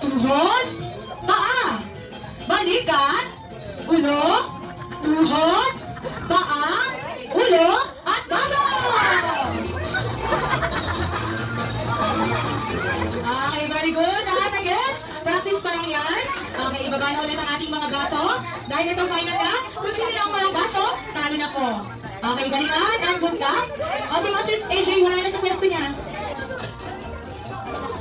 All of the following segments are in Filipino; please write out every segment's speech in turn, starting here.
tuhod, paa. Balikat, ulo, tuhod, paa, ulo, at baso! Okay, very good. Lahat na gets? Practice pa lang yan. Okay, ibaba na ulit ang ating mga baso. Dahil ito final na, kung sino na ang walang baso, talo na po. Okay, galingan. Ang good ka. O si Master AJ, wala na sa pwesto niya.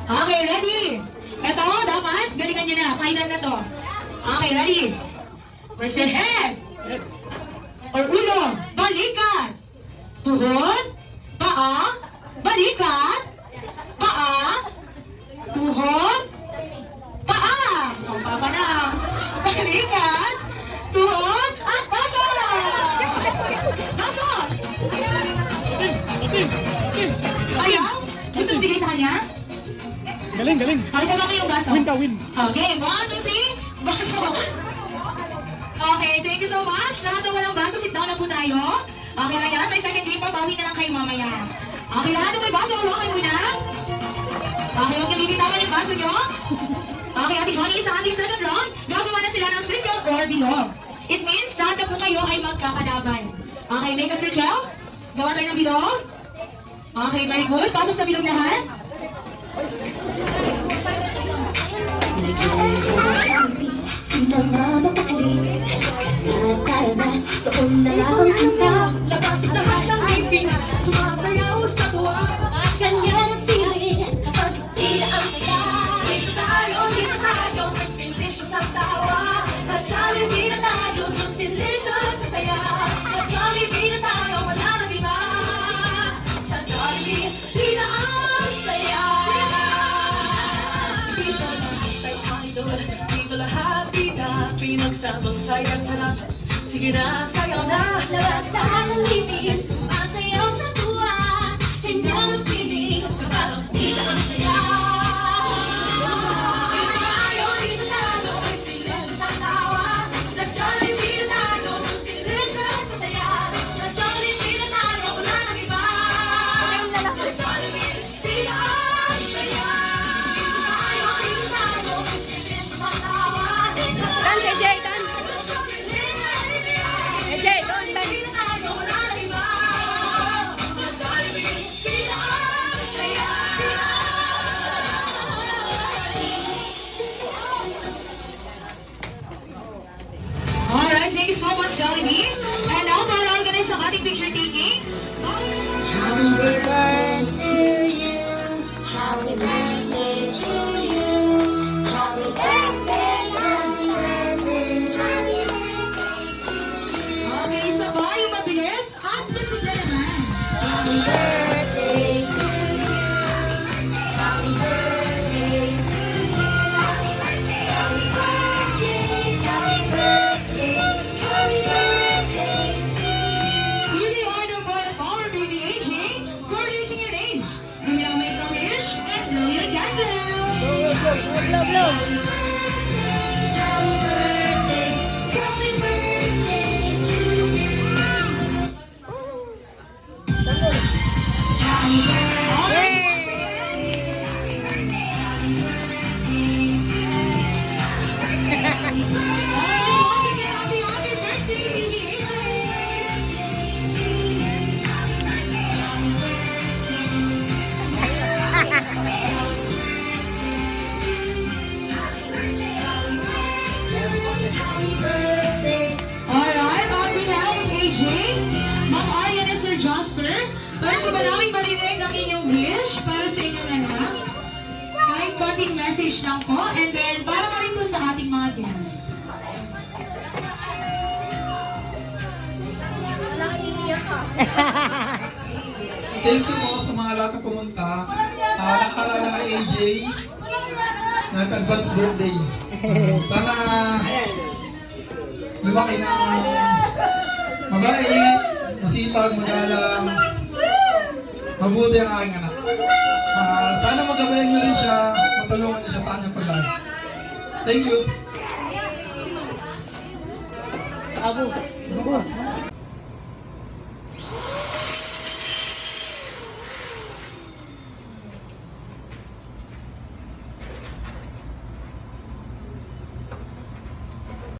Okay, ready? Ito, dapat, galingan niya na. Final na to. Okay, ready? Where's your head? Or ulo, balikat. Tuhod, paa, balikat, paa, tuhod, paa. O, papa na. Balikat, tuhod, at baso! Baso! Ayaw? Gusto mo bigay sa kanya? Galing, galing. Pakita mo ko yung baso. Win ka, win. Okay, 1, 2, 3, baso. Okay, thank you so much. Lahat ng walang baso, sit down na po tayo. Okay na yan, may second game pa, bawi na lang kayo mamaya. Okay, lahat ng may baso, hawakan mo na. Okay, huwag niyo bibitawan yung baso nyo. Okay, Ate Johnny, sa ating second round, gagawa na sila ng circle or bilog. It means lahat na po kayo ay magkakalaban. Okay, make a circle. Gawa tayo ng bilog. Okay, very good. Pasok sa bilog lahat. Doon na lang ang labas lahat ng ngipin, sumasayaw sa tuwa. Ganyan ang feeling kapag di ang saya. Dito tayo, mas delicious ang tawa. Sa Jollibee na tayo, juicy delicious sa saya. Sa Jollibee na tayo, wala nang iba. Sa Jollibee, di na ang saya. Dito lahat tayo idol, dito lahat bida, pinagsamang sayang sarap. Sige na, sayaw na. Labas lahat ng ngipin, sumasayaw sa tuwa. Ganyan ang feeling kapag di na ang saya. Dito tayo, mas delicious ang tawa. Sa Jollibee na tayo, juicy delicious sa saya. Sa Jollibee na tayo, wala nang iba. Sa Jollibee, di na ang saya. Dito tayo, mas delicious ang tawa. Dan, KJ, Dan. KJ, doon, Dan. Alright, thank you so much, Jollibee. And now, para organize ang ating picture taking. Happy birthday to you. Happy birthday to you. Happy birthday, happy birthday, happy birthday to you. Okay, sabay yung mabilis at masigla naman. Happy birthday to you. Happy birthday to you. Happy birthday, happy birthday, happy birthday, happy birthday to you. Really honor for our baby AJ for reaching your age. You will make a wish and blow your candle. Blow, blow. Happy birthday, happy birthday to you. Happy birthday. Oh, sige, happy birthday, baby AJ. Alright, on behalf of AJ, Ma'am Arian and Sir Jasper, para po ba namin marinig ang inyong wish para sa inyong anak? Kahit konting message lang po, and then para pa rin po sa ating mga guests. Thank you po sa mga lahat na pumunta. Nakalala kay AJ. Nag-advance birthday. Sana lumaki na mabait, masipag, magalang, mabuti ang aking anak. Sana magabayan niyo rin siya, matulungan niyo siya sa kanyang pag-aaral. Thank you. Abu.